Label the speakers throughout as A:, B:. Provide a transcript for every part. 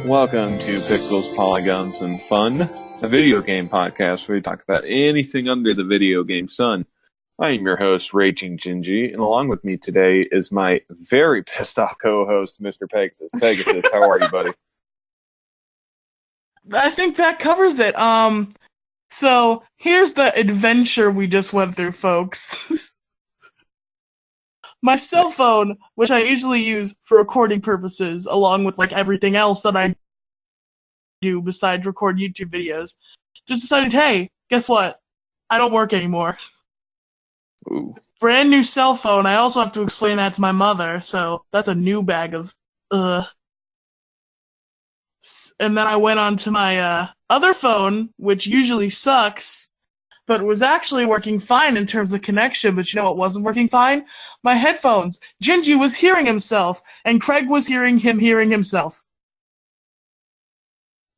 A: Welcome to Pixels, Polygons, and Fun, a video game podcast where we talk about anything under the video game sun. I am your host, Raging Gingy, and along with me today is my very pissed off co-host, Mr. Pegasus. Pegasus, how are you, buddy?
B: I think that covers it. So here's the adventure we just went through, folks. My cell phone, which I usually use for recording purposes, along with like everything else that I do besides record YouTube videos, just decided, hey, guess what? I don't work anymore.
A: Ooh.
B: Brand new cell phone. I also have to explain that to my mother, so that's a new bag of And then I went on to my other phone, which usually sucks, but was actually working fine in terms of connection. But you know what wasn't working fine? My headphones. Gingy was hearing himself, and Craig was hearing himself.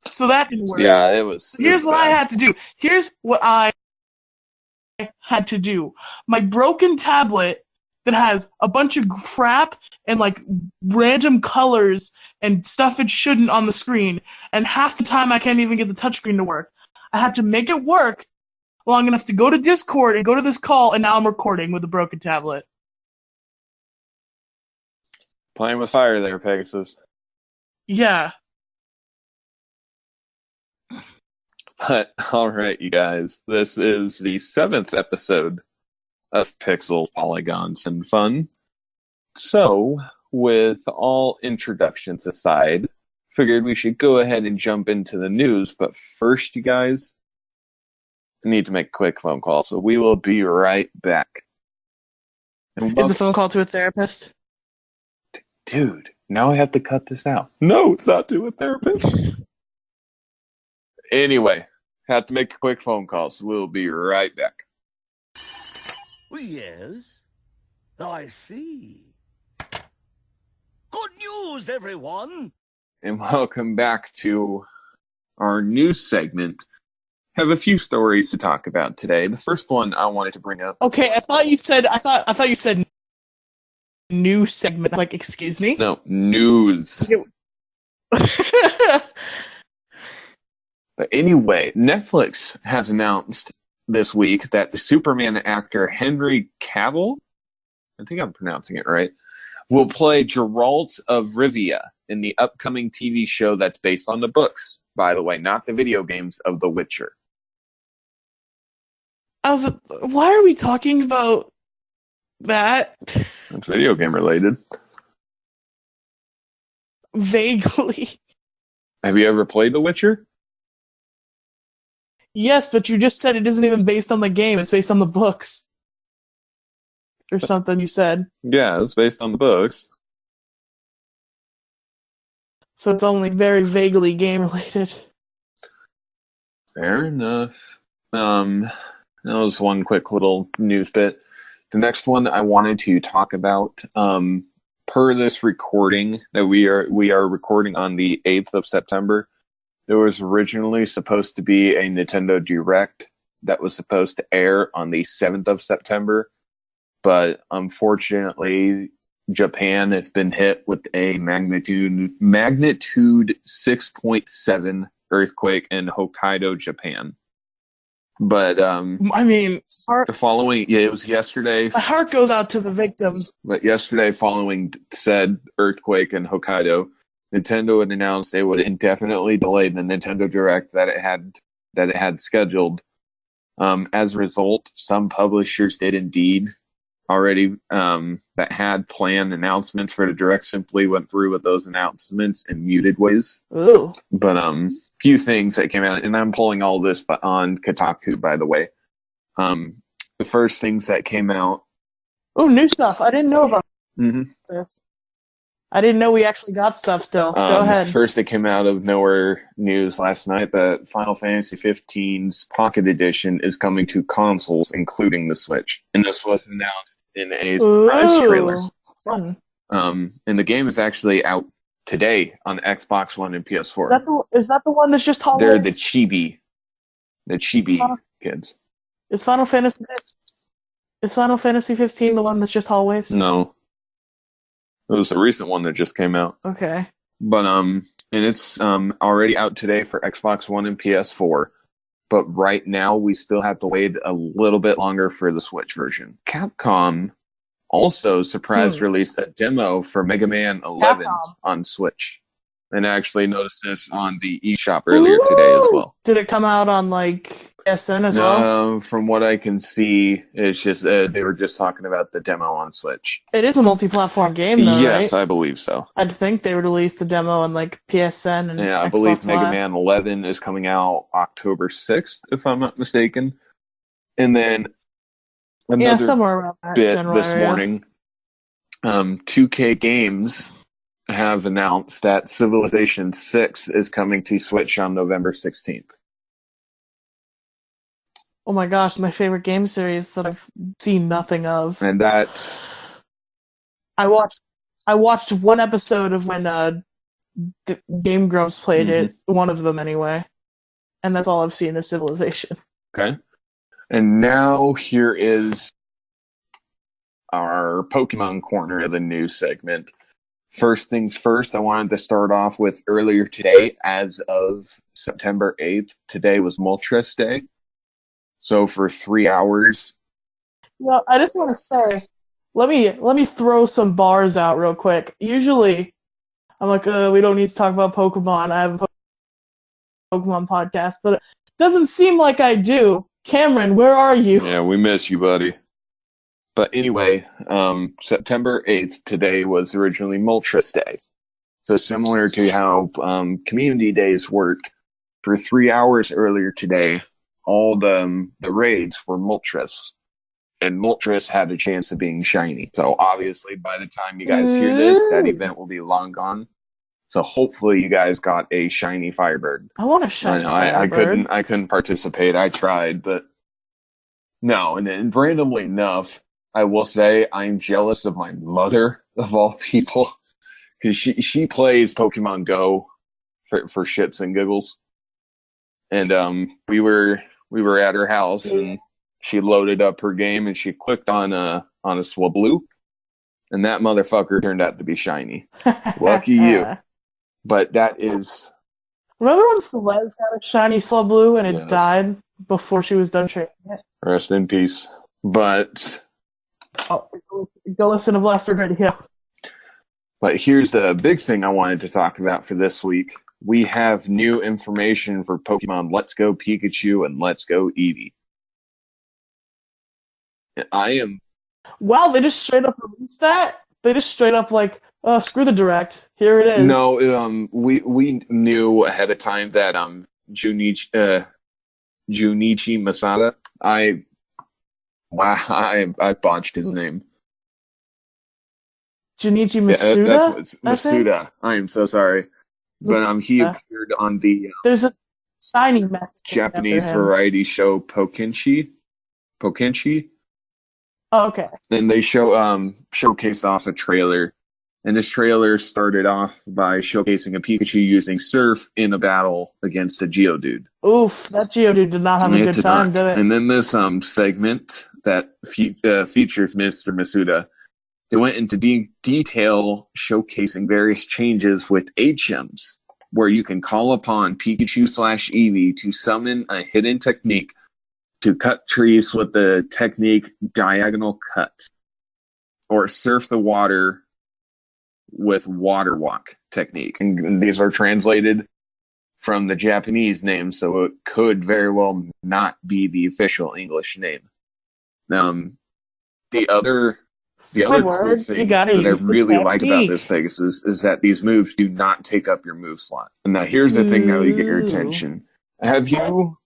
B: So that didn't work.
A: Yeah, it was.
B: So here's what I had to do. Here's what I had to do. My broken tablet that has a bunch of crap and like random colors and stuff it shouldn't on the screen, and half the time I can't even get the touchscreen to work. I had to make it work long enough to go to Discord and go to this call, and now I'm recording with a broken tablet.
A: Playing with fire there, Pegasus.
B: Yeah.
A: But, alright, you guys, this is the 7th episode of Pixels, Polygons, and Fun. So, with all introductions aside, figured we should go ahead and jump into the news, but first, you guys, I need to make a quick phone call, so we will be right back.
B: Is the phone call to a therapist?
A: Dude, now I have to cut this out. No, it's not to a therapist. Anyway, had to make a quick phone call, so we'll be right back.
C: Yes, I see. Good news, everyone!
A: And welcome back to our news segment. Have a few stories to talk about today. The first one I wanted to bring up.
B: Okay, I thought you said new segment. Like, excuse me?
A: No, news. But anyway, Netflix has announced this week that the Superman actor Henry Cavill, I think I'm pronouncing it right, will play Geralt of Rivia in the upcoming TV show that's based on the books, by the way, not the video games of The Witcher.
B: Why are we talking about that?
A: It's video game related.
B: Vaguely.
A: Have you ever played The Witcher?
B: Yes, but you just said it isn't even based on the game, it's based on the books. Or something you said.
A: Yeah, it's based on the books.
B: So it's only very vaguely game related.
A: Fair enough. That was one quick little news bit. The next one I wanted to talk about, per this recording that we are recording on the 8th of September, there was originally supposed to be a Nintendo Direct that was supposed to air on the 7th of September, but unfortunately, Japan has been hit with a magnitude 6.7 earthquake in Hokkaido, Japan. But
B: I mean,
A: it was yesterday.
B: My heart goes out to the victims.
A: But yesterday, following said earthquake in Hokkaido, Nintendo had announced they would indefinitely delay the Nintendo Direct that it had scheduled. As a result, some publishers did indeed already that had planned announcements for the Direct simply went through with those announcements in muted ways.
B: Ooh.
A: But few things that came out, and I'm pulling all this on Kotaku, by the way. The first things that came out.
B: Oh, new stuff. I didn't know about
A: this.
B: I didn't know we actually got stuff still. Go ahead.
A: First, it came out of Nowhere News last night that Final Fantasy XV's Pocket Edition is coming to consoles, including the Switch. And this was announced in a surprise trailer.
B: Fun.
A: And the game is actually out today on Xbox One and PS4.
B: Is that the one that's just Hollow?
A: They're the chibi the chibi kids.
B: Is Final Fantasy 15 the one that's just hallways?
A: No, it was a recent one that just came out.
B: Okay.
A: But and it's already out today for Xbox One and PS4. But right now we still have to wait a little bit longer for the Switch version. Capcom also surprise released a demo for Mega Man 11 on Switch. And I actually noticed this on the eShop earlier today as well.
B: Did it come out on like SN as well?
A: From what I can see, it's just they were just talking about the demo on Switch.
B: It is a multi-platform game, though,
A: yes,
B: right?
A: I believe so.
B: I'd think they would release the demo on like PSN and
A: I
B: Xbox
A: believe Mega
B: Live.
A: Man 11 is coming out October 6th, if I'm not mistaken. And then another
B: somewhere around that
A: bit
B: general
A: this
B: area.
A: morning, 2K Games have announced that Civilization 6 is coming to Switch on November 16th.
B: Oh my gosh, my favorite game series that I've seen nothing of.
A: And that
B: I watched one episode of when Game Grumps played it, one of them anyway. And that's all I've seen of Civilization.
A: Okay. And now here is our Pokemon corner of the news segment. First things first, I wanted to start off with earlier today, as of September 8th. Today was Moltres Day. So for 3 hours.
B: Well, I just want to say, let me throw some bars out real quick. Usually, I'm like, we don't need to talk about Pokemon. I have a Pokemon podcast, but it doesn't seem like I do. Cameron, where are you?
A: Yeah, we miss you, buddy. But anyway, September 8th, today was originally Moltres Day. So similar to how community days worked, for 3 hours earlier today, all the raids were Moltres. And Moltres had a chance of being shiny. So obviously, by the time you guys hear this, that event will be long gone. So hopefully you guys got a shiny Firebird.
B: I want a shiny Firebird.
A: I couldn't participate. I tried, but no. And then randomly enough, I will say I'm jealous of my mother, of all people, because she plays Pokemon Go for shits and giggles. And we were at her house, and she loaded up her game, and she clicked on a Swablu, and that motherfucker turned out to be shiny. Lucky you. But that is...
B: Remember when Celeste got a shiny Swablu and it died before she was done training it?
A: Rest in peace. But...
B: Oh, go listen to Blaster Radio.
A: But here's the big thing I wanted to talk about for this week. We have new information for Pokemon Let's Go Pikachu and Let's Go Eevee. I am...
B: Wow, they just straight up released that? They just straight up like, oh, screw the direct. Here it is.
A: No, we knew ahead of time that Junichi Masada. I botched his name.
B: Junichi Masuda?
A: Yeah, that's Masuda. I am so sorry. But he appeared on the
B: there's a shiny
A: Japanese variety show Pokenchi.
B: Oh, okay.
A: And they showcase off a trailer. And this trailer started off by showcasing a Pikachu using Surf in a battle against a Geodude.
B: Oof, that Geodude did not have a good time, did it?
A: And then this segment that features Mr. Masuda, they went into detail showcasing various changes with HMs, where you can call upon Pikachu/Eevee to summon a hidden technique to cut trees with the technique Diagonal Cut, or surf the water with Water Walk technique. And these are translated from the Japanese name, so it could very well not be the official English name. The other cool thing that I really like about this Pegasus is that these moves do not take up your move slot. And now here's the thing that will get your attention. Have you...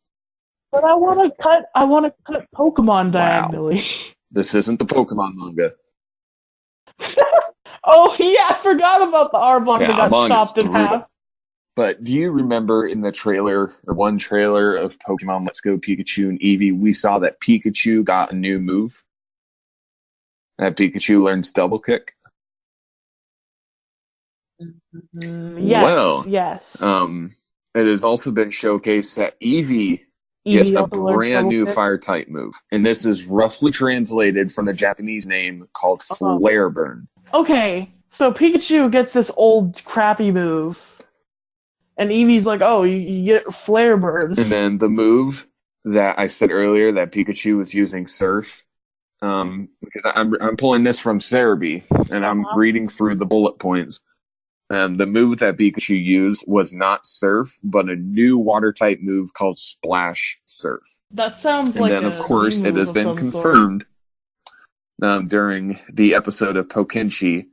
B: But I want to cut Pokemon diagonally.
A: Wow. This isn't the Pokemon manga.
B: Oh, yeah, I forgot about the R-Block that got chopped in half.
A: But do you remember in the trailer, or one trailer of Pokemon Let's Go Pikachu and Eevee, we saw that Pikachu got a new move? That Pikachu learns Double Kick?
B: Yes, yes.
A: It has also been showcased that Eevee Yes,
B: Eevee
A: a
B: also learns
A: brand
B: level
A: new
B: 6.
A: fire type move. And this is roughly translated from the Japanese name called Flare Burn.
B: Okay, so Pikachu gets this old crappy move, and Eevee's like, oh, you get Flare Burn.
A: And then the move that I said earlier that Pikachu was using Surf, because I'm pulling this from Cerebi, and I'm reading through the bullet points. The move that Pikachu used was not Surf, but a new water-type move called Splash Surf.
B: That sounds
A: And
B: like
A: then,
B: a
A: of course,
B: Z
A: it
B: move
A: has
B: of
A: been
B: some
A: confirmed during the episode of Pokenchi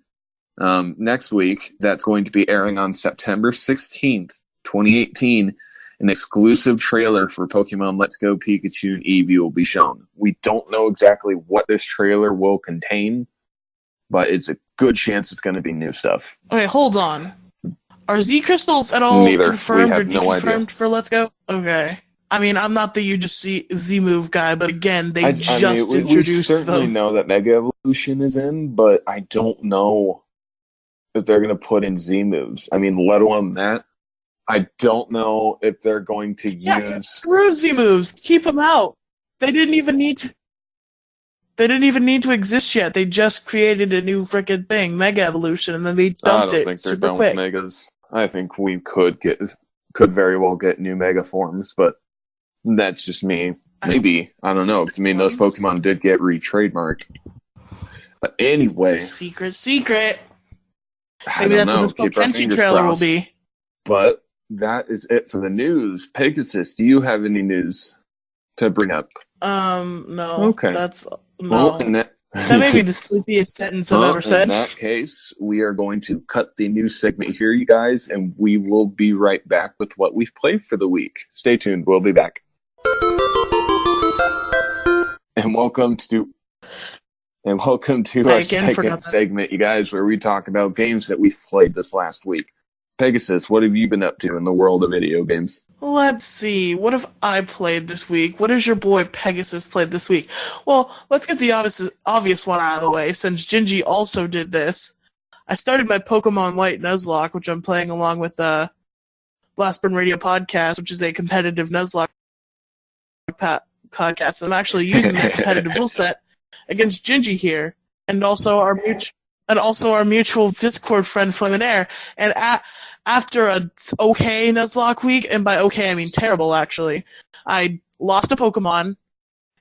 A: next week that's going to be airing on September 16th, 2018. An exclusive trailer for Pokemon Let's Go Pikachu and Eevee will be shown. We don't know exactly what this trailer will contain, but it's a good chance it's going to be new stuff.
B: Okay, hold on. Are Z crystals at all
A: Neither.
B: confirmed
A: We
B: or
A: have no
B: deconfirmed
A: idea.
B: for Let's Go? Okay. I mean, I'm not the you just see Z move guy, but again, they just
A: we
B: introduced
A: certainly
B: them.
A: know that Mega Evolution is in, but I don't know if they're going to put in Z moves. I mean, let alone that. I don't know if they're going to use.
B: Screw Z moves. Keep them out. They didn't even need to. They didn't even need to exist yet. They just created a new freaking thing, Mega Evolution, and then they dumped
A: I don't
B: it
A: think they're
B: super
A: done
B: quick.
A: with Megas. I think we could very well get new Mega forms, but that's just me. Maybe. I don't know. I mean, those Pokemon did get re-trademarked. But anyway.
B: Secret.
A: I
B: Maybe
A: don't
B: that's
A: know.
B: what this
A: Keep our
B: Pokenchi
A: fingers
B: trailer
A: crossed.
B: will be.
A: But that is it for the news. Pegasus, do you have any news to bring up?
B: No.
A: Okay.
B: That's no.
A: Well,
B: That may be the sleepiest sentence I've ever said.
A: In that case, we are going to cut the news segment here, you guys, and we will be right back with what we've played for the week. Stay tuned. We'll be back. And welcome to our second segment, you guys, where we talk about games that we've played this last week. Pegasus, what have you been up to in the world of video games?
B: Let's see. What have I played this week? What has your boy Pegasus played this week? Well, let's get the obvious one out of the way, since Gingy also did this. I started my Pokemon White Nuzlocke, which I'm playing along with Blastburn Radio Podcast, which is a competitive Nuzlocke podcast. I'm actually using that competitive rule set against Gingy here, and also our mutual Discord friend Flaminaire. And after a okay Nuzlocke week, and by okay I mean terrible actually, I lost a Pokemon,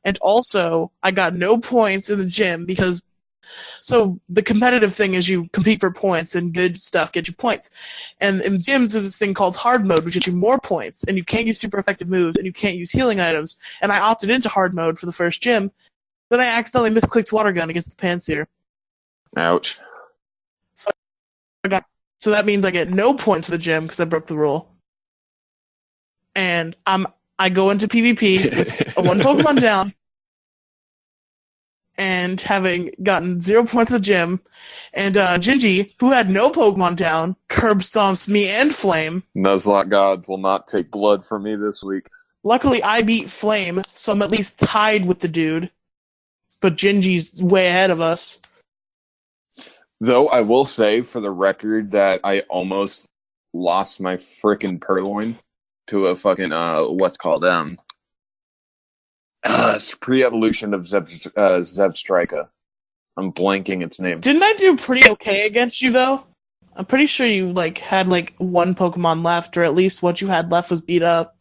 B: and also I got no points in the gym because. So the competitive thing is you compete for points, and good stuff gets you points. And in gyms there's this thing called hard mode, which gets you more points, and you can't use super effective moves, and you can't use healing items. And I opted into hard mode for the first gym. Then I accidentally misclicked Water Gun against the Panseer.
A: Ouch.
B: So that means I get no points for the gym because I broke the rule. And I go into PvP with a one Pokemon down, and having gotten 0 points at the gym, and Gingy, who had no Pokemon down, curb stomps me and Flame.
A: Nuzlocke gods will not take blood from me this week.
B: Luckily, I beat Flame, so I'm at least tied with the dude. But Gingy's way ahead of us.
A: Though I will say, for the record, that I almost lost my frickin' Purloin to a fucking, what's called, it's pre-evolution of Zebstrika. I'm blanking its name.
B: Didn't I do pretty okay against you, though? I'm pretty sure you, had, one Pokemon left, or at least what you had left was beat up.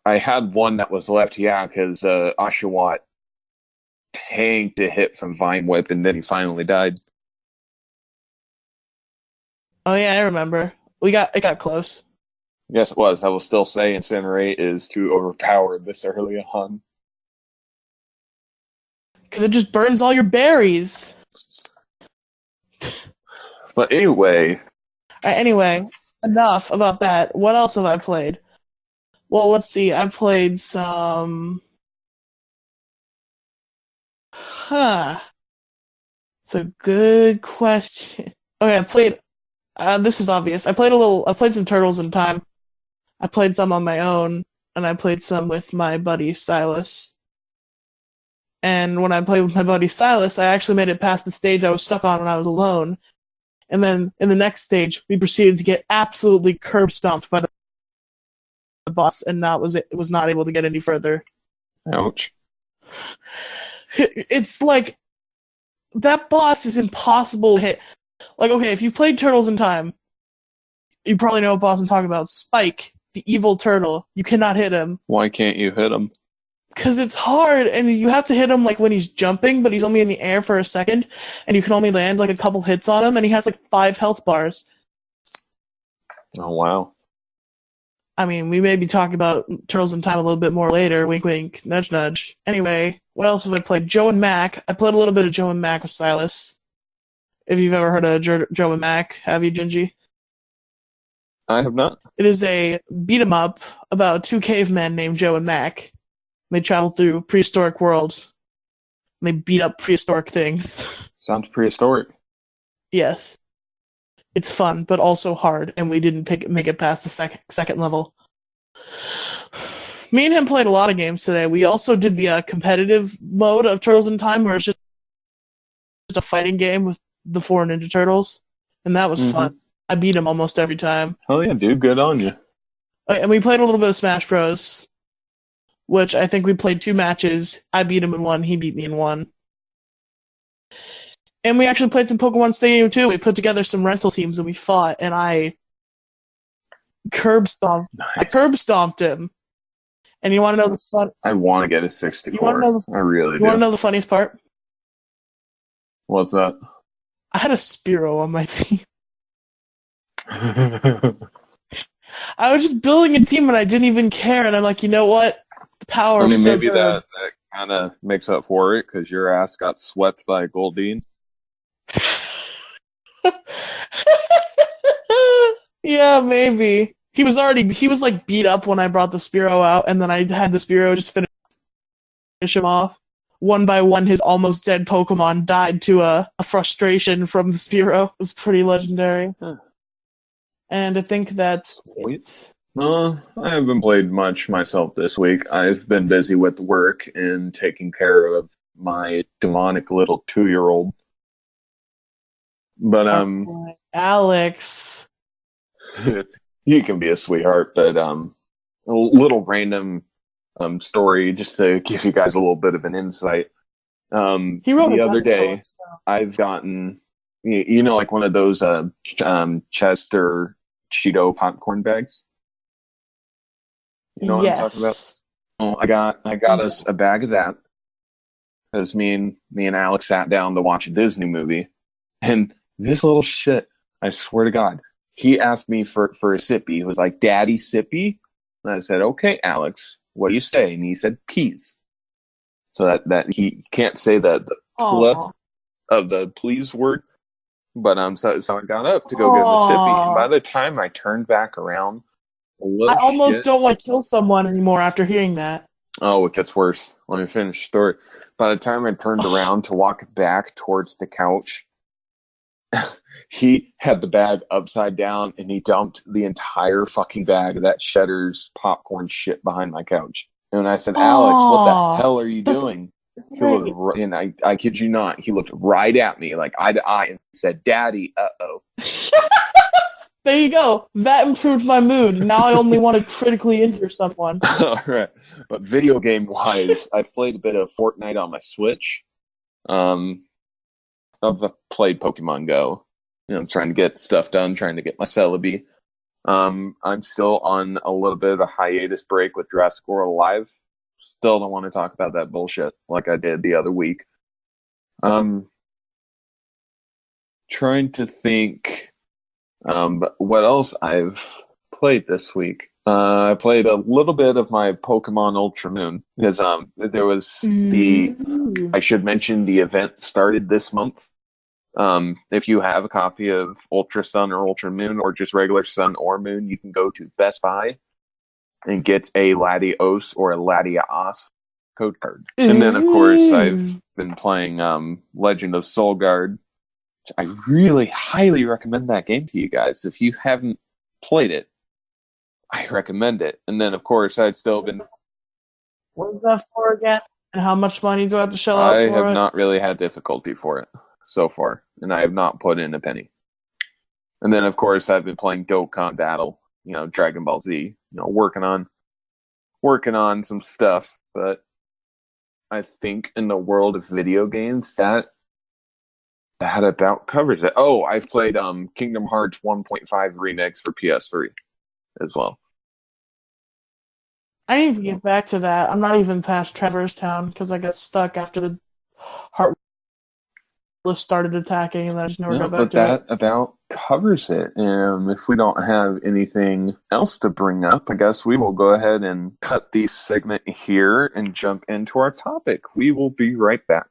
A: I had one that was left, yeah, because Oshawott tanked a hit from Vine Whip, and then he finally died.
B: Oh, yeah, I remember. It got close.
A: Yes, it was. I will still say Incinerate is too overpowered this early on.
B: Because it just burns all your berries.
A: But anyway.
B: Anyway, enough about that. What else have I played? Well, let's see. I played some... It's a good question. Okay, I played... this is obvious. I played some Turtles in Time. I played some on my own, and I played some with my buddy Silas. And when I played with my buddy Silas, I actually made it past the stage I was stuck on when I was alone. And then in the next stage, we proceeded to get absolutely curb stomped by the boss and was not able to get any further.
A: Ouch.
B: It's like that boss is impossible to hit. Like, okay, if you've played Turtles in Time, you probably know what boss I'm talking about. Spike, the evil turtle. You cannot hit him.
A: Why can't you hit him?
B: Because it's hard, and you have to hit him like when he's jumping, but he's only in the air for a second, and you can only land like a couple hits on him, and he has like 5 health bars.
A: Oh, wow.
B: I mean, we may be talking about Turtles in Time a little bit more later. Wink, wink, nudge, nudge. Anyway, what else have I played? Joe and Mac. I played a little bit of Joe and Mac with Silas. If you've ever heard of Joe and Mac, have you, Gingy?
A: I have not.
B: It is a beat-em-up about 2 cavemen named Joe and Mac. They travel through prehistoric worlds. And they beat up prehistoric things.
A: Sounds prehistoric.
B: Yes. It's fun, but also hard, and we didn't make it past the second level. Me and him played a lot of games today. We also did the competitive mode of Turtles in Time, where it's just a fighting game with the 4 Ninja Turtles, and that was fun. I beat him almost every time.
A: Oh yeah, dude, good on you.
B: And we played a little bit of Smash Bros., which I think we played 2 matches. I beat him in 1, he beat me in 1. And we actually played some Pokemon Stadium too. We put together some rental teams and we fought, and I curb stomped.
A: Nice.
B: I curb stomped him. And you want to know the fun?
A: I want to get a 64.
B: You want to know
A: I really do.
B: You want to know the funniest part?
A: What's that?
B: I had a Spearow on my team. I was just building a team and I didn't even care. And I'm like, you know what? The power.
A: I mean,
B: of
A: maybe that kind of makes up for it because your ass got swept by Goldine.
B: Yeah, maybe. He was like beat up when I brought the Spearow out, and then I had the Spearow just finish him off. One by one, his almost dead Pokemon died to a frustration from the Spearow. It was pretty legendary.
A: Huh.
B: And I think that's
A: Sweet.
B: it.
A: No, I haven't played much myself this week. I've been busy with work and taking care of my demonic little 2-year-old. But
B: Alex.
A: you can be a sweetheart, but a little random story just to give you guys a little bit of an insight.
B: He wrote
A: the other day,
B: episode, so.
A: I've gotten like one of those Chester Cheeto popcorn bags. You know what I'm talking about? Oh, I got us a bag of that because me and Alex sat down to watch a Disney movie, and this little shit, I swear to God, he asked me for a sippy. He was like, "Daddy, sippy," and I said, "Okay, Alex, what do you say?" And he said, "Peas." So that he can't say the pl of the please word, but so I got up to go get the sippy, and by the time I turned back around,
B: I almost don't want to kill someone anymore after hearing that.
A: Oh, it gets worse. Let me finish the story. By the time I turned around to walk back towards the couch, he had the bag upside down and he dumped the entire fucking bag of that Cheddar's popcorn shit behind my couch. And I said, "Alex, what the hell are you doing?" He looked, and I kid you not, he looked right at me, like eye to eye, and said, "Daddy, uh-oh."
B: There you go. That improved my mood. Now I only want to critically injure someone.
A: All right. But video game wise, I've played a bit of Fortnite on my Switch. I've played Pokemon Go. Trying to get stuff done, trying to get my Celebi. I'm still on a little bit of a hiatus break with Jurassic World Alive. Still don't want to talk about that bullshit like I did the other week. Trying to think what else I've played this week. I played a little bit of my Pokemon Ultra Moon because there was I should mention the event started this month. If you have a copy of Ultra Sun or Ultra Moon or just regular Sun or Moon, you can go to Best Buy and get a Latios or a Latias code card. And then, of course, I've been playing Legend of Soulguard. I really highly recommend that game to you guys. If you haven't played it, I recommend it. And then, of course, I'd still been...
B: What is that for again? And how much money do I have to shell out for it?
A: I have not really had difficulty for it so far, and I have not put in a penny. And then, of course, I've been playing Dokkan Battle, Dragon Ball Z, working on working on some stuff, but I think in the world of video games, that about covers it. Oh, I've played Kingdom Hearts 1.5 Remix for PS3 as well.
B: I need to get back to that. I'm not even past Traverse Town because I got stuck after the Heartless started attacking, and I just never
A: Yeah,
B: got back
A: but
B: to it.
A: that about covers it. If we don't have anything else to bring up, I guess we will go ahead and cut the segment here and jump into our topic. We will be right back.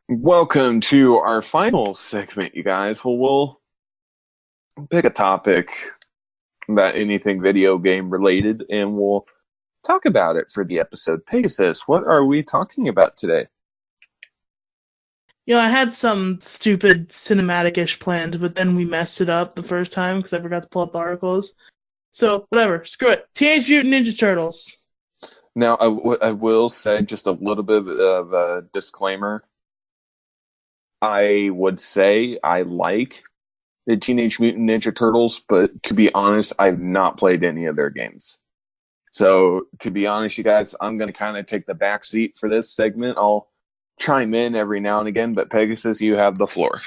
A: Welcome to our final segment, you guys. Well, we'll pick a topic about anything video game related, and we'll talk about it for the episode. Pegasus, what are we talking about today?
B: I had some stupid cinematic-ish planned, but then we messed it up the first time because I forgot to pull up the articles. So, whatever. Screw it. Teenage Mutant Ninja Turtles.
A: Now, I will say just a little bit of a disclaimer. I would say I like the Teenage Mutant Ninja Turtles, but to be honest, I've not played any of their games. So, to be honest, you guys, I'm going to kind of take the back seat for this segment. I'll chime in every now and again, but Pegasus, you have the floor.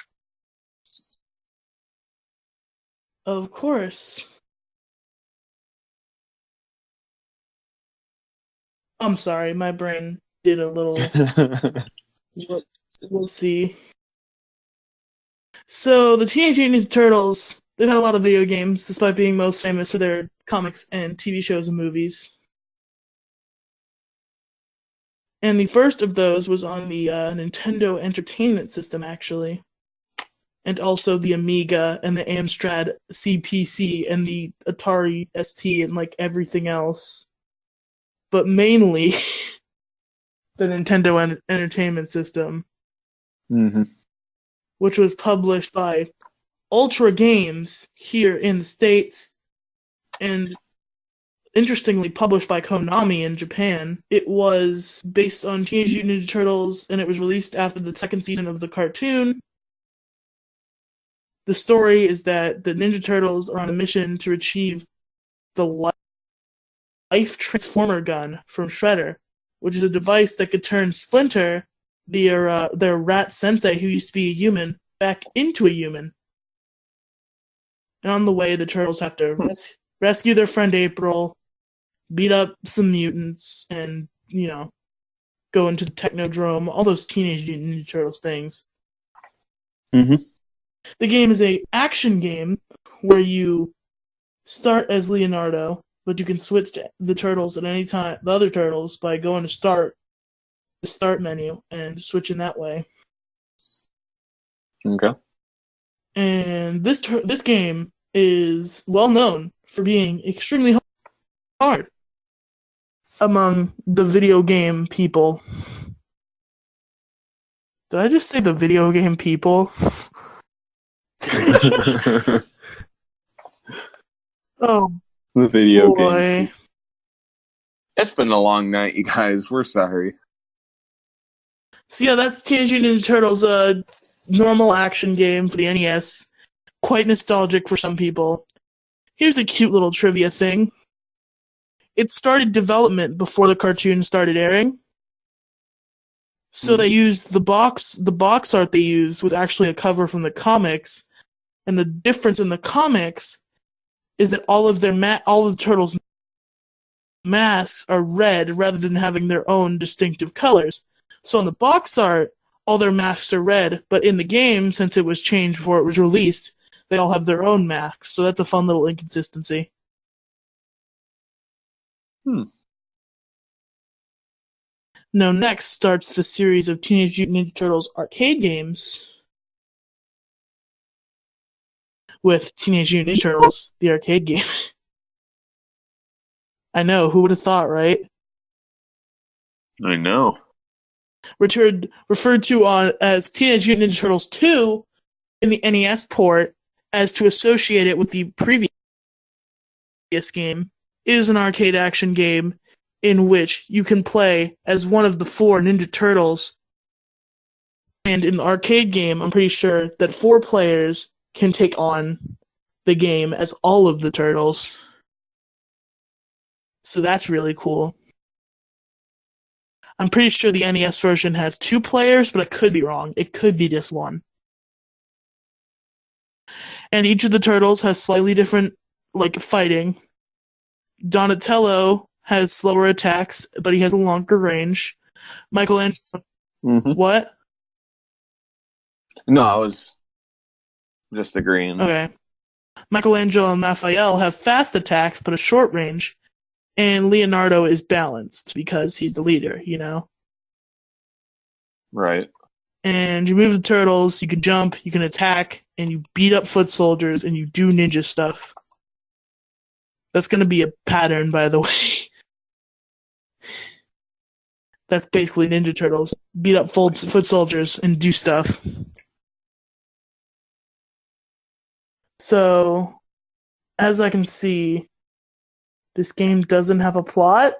B: Of course. I'm sorry, my brain did a little... We'll see. So, the Teenage Mutant Ninja Turtles, they've had a lot of video games, despite being most famous for their comics and TV shows and movies. And the first of those was on the Nintendo Entertainment System, actually. And also the Amiga and the Amstrad CPC and the Atari ST and everything else. But mainly the Nintendo Entertainment System.
A: Mm-hmm.
B: Which was published by Ultra Games here in the States, and interestingly published by Konami in Japan. It was based on Teenage Mutant Ninja Turtles, and it was released after the second season of the cartoon. The story is that the Ninja Turtles are on a mission to retrieve the Life Transformer gun from Shredder, which is a device that could turn Splinter, their rat sensei who used to be a human, back into a human. And on the way, the Turtles have to rescue their friend April, beat up some mutants, and, go into the Technodrome, all those Teenage Mutant Ninja Turtles things.
A: Mm-hmm.
B: The game is a action game where you start as Leonardo, but you can switch to the Turtles at any time, the other Turtles, by going to the start menu and switching that way.
A: Okay.
B: And this game is well known for being extremely hard among the video game people. Did I just say the video game people? Oh,
A: the video
B: boy.
A: game. It's been a long night, you guys. We're sorry.
B: So yeah, that's Teenage Mutant Ninja Turtles, a normal action game for the NES. Quite nostalgic for some people. Here's a cute little trivia thing. It started development before the cartoon started airing. So they used the box art they used was actually a cover from the comics, and the difference in the comics is that all of the turtles' masks are red rather than having their own distinctive colors. So on the box art, all their masks are red, but in the game, since it was changed before it was released, they all have their own masks. So that's a fun little inconsistency. Now next starts the series of Teenage Mutant Ninja Turtles arcade games with Teenage Mutant Ninja Turtles, the arcade game. I know, who would have thought, right?
A: I know.
B: Referred to as Teenage Mutant Ninja Turtles 2 in the NES port as to associate it with the previous game. It is an arcade action game in which you can play as one of the 4 Ninja Turtles. And in the arcade game, I'm pretty sure that 4 players can take on the game as all of the Turtles. So that's really cool. I'm pretty sure the NES version has 2 players, but I could be wrong. It could be just 1. And each of the turtles has slightly different, fighting. Donatello has slower attacks, but he has a longer range. Michelangelo...
A: Mm-hmm.
B: What?
A: No, I was just agreeing.
B: Okay. Michelangelo and Raphael have fast attacks, but a short range. And Leonardo is balanced, because he's the leader, you know?
A: Right.
B: And you move the turtles, you can jump, you can attack, and you beat up foot soldiers, and you do ninja stuff. That's going to be a pattern, by the way. That's basically Ninja Turtles. Beat up foot soldiers and do stuff. So, as I can see, this game doesn't have a plot.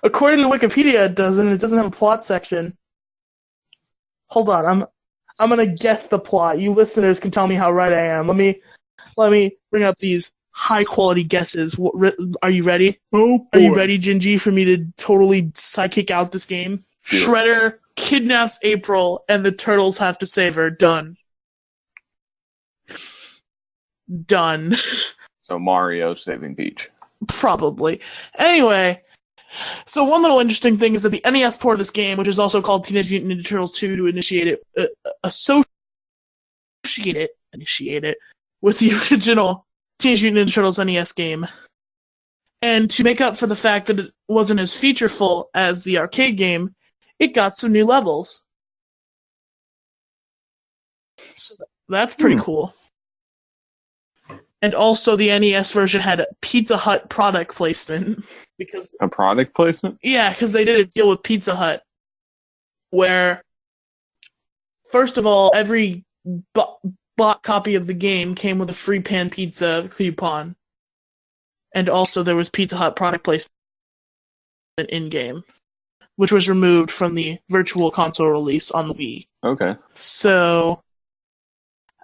B: According to Wikipedia, it doesn't. It doesn't have a plot section. Hold on, I'm gonna guess the plot. You listeners can tell me how right I am. Let me bring up these high quality guesses. Are you ready?
A: Oh, boy.
B: Are you ready, Gingy, for me to totally psychic out this game?
A: Yeah.
B: Shredder kidnaps April, and the turtles have to save her. Done. Done.
A: So Mario saving Peach.
B: Probably. Anyway, so one little interesting thing is that the NES port of this game, which is also called Teenage Mutant Ninja Turtles 2 to initiate it with the original Teenage Mutant Ninja Turtles NES game. And to make up for the fact that it wasn't as featureful as the arcade game, it got some new levels. So that's pretty cool. And also the NES version had a Pizza Hut product placement. Because
A: a product placement?
B: Yeah, because they did a deal with Pizza Hut where, first of all, every bought copy of the game came with a free pan pizza coupon. And also there was Pizza Hut product placement in-game, which was removed from the Virtual Console release on the Wii.
A: Okay.
B: So,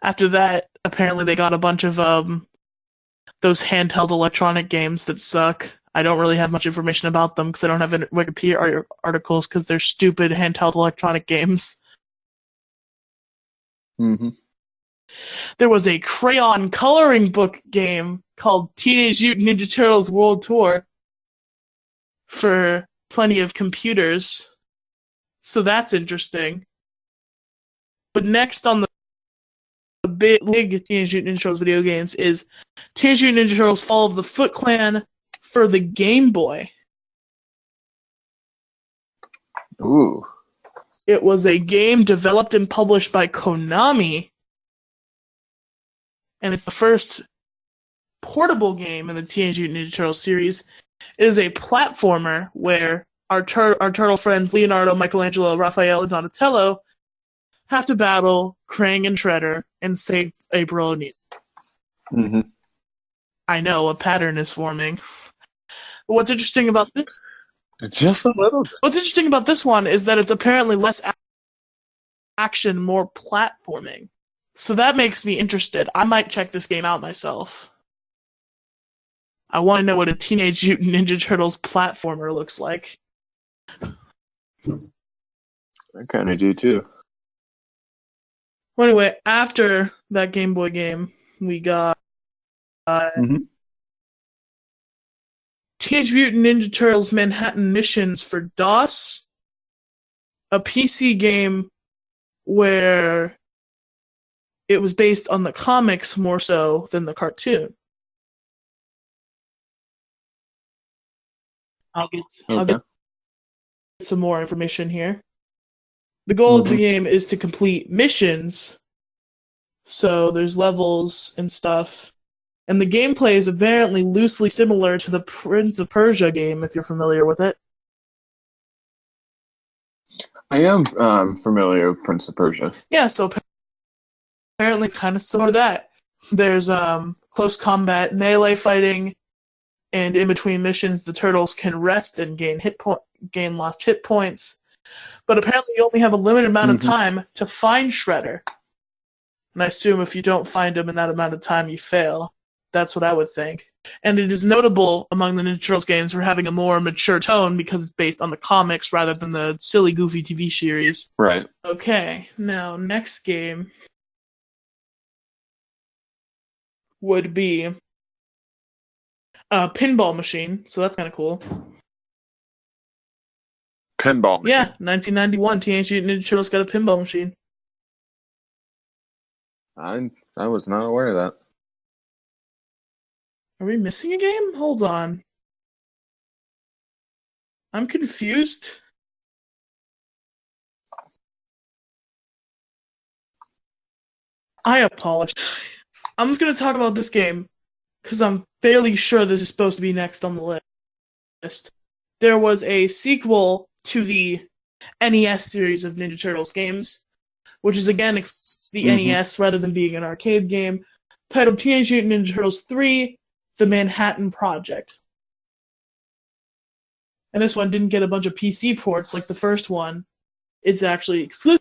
B: after that, apparently they got a bunch of those handheld electronic games that suck. I don't really have much information about them because I don't have Wikipedia articles because they're stupid handheld electronic games.
A: Mm-hmm.
B: There was a crayon coloring book game called Teenage Mutant Ninja Turtles World Tour for plenty of computers. So that's interesting. But next on the big Teenage Mutant Ninja Turtles video games is Teenage Mutant Ninja Turtles Fall of the Foot Clan for the Game Boy.
A: Ooh.
B: It was a game developed and published by Konami, and it's the first portable game in the Teenage Mutant Ninja Turtles series. It is a platformer where our turtle friends Leonardo, Michelangelo, Raphael, and Donatello have to battle Krang and Shredder and save April O'Neil.
A: Mm-hmm.
B: I know, a pattern is forming. What's interesting about this?
A: It's just a little.
B: What's interesting about this one is that it's apparently less action, more platforming. So that makes me interested. I might check this game out myself. I want to know what a Teenage Mutant Ninja Turtles platformer looks like.
A: I kind of do too.
B: Well, anyway, after that Game Boy game, we got Teenage Mutant Ninja Turtles Manhattan Missions for DOS, a PC game where it was based on the comics more so than the cartoon. I'll get some more information here. The goal of the game is to complete missions, so there's levels and stuff. And the gameplay is apparently loosely similar to the Prince of Persia game, if you're familiar with it.
A: I am familiar with Prince of Persia.
B: Yeah, so apparently it's kind of similar to that. There's close combat, melee fighting, and in between missions, the turtles can rest and gain lost hit points. But apparently you only have a limited amount of time to find Shredder. And I assume if you don't find him in that amount of time, you fail. That's what I would think. And it is notable among the Ninja Turtles games for having a more mature tone because it's based on the comics rather than the silly, goofy TV series.
A: Right.
B: Okay, now next game would be a pinball machine, so that's kind of cool.
A: Pinball machine.
B: Yeah, 1991, Teenage Mutant Ninja Turtles got a pinball machine.
A: I was not aware of that.
B: Are we missing a game? Hold on. I'm confused. I apologize. I'm just going to talk about this game because I'm fairly sure this is supposed to be next on the list. There was a sequel to the NES series of Ninja Turtles games, which is again the NES rather than being an arcade game, titled Teenage Mutant Ninja Turtles 3: The Manhattan Project. And this one didn't get a bunch of PC ports like the first one. It's actually exclusive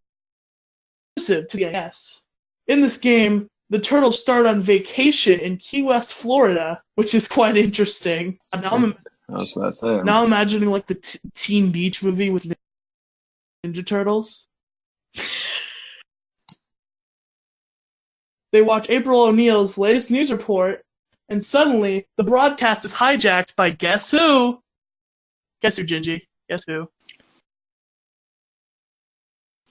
B: to the NES. In this game, the Turtles start on vacation in Key West, Florida, which is quite interesting. Now I'm imagining like the Teen Beach movie with Ninja Turtles. They watch April O'Neil's latest news report, and suddenly the broadcast is hijacked by guess who? Guess who, Gingy? Guess who?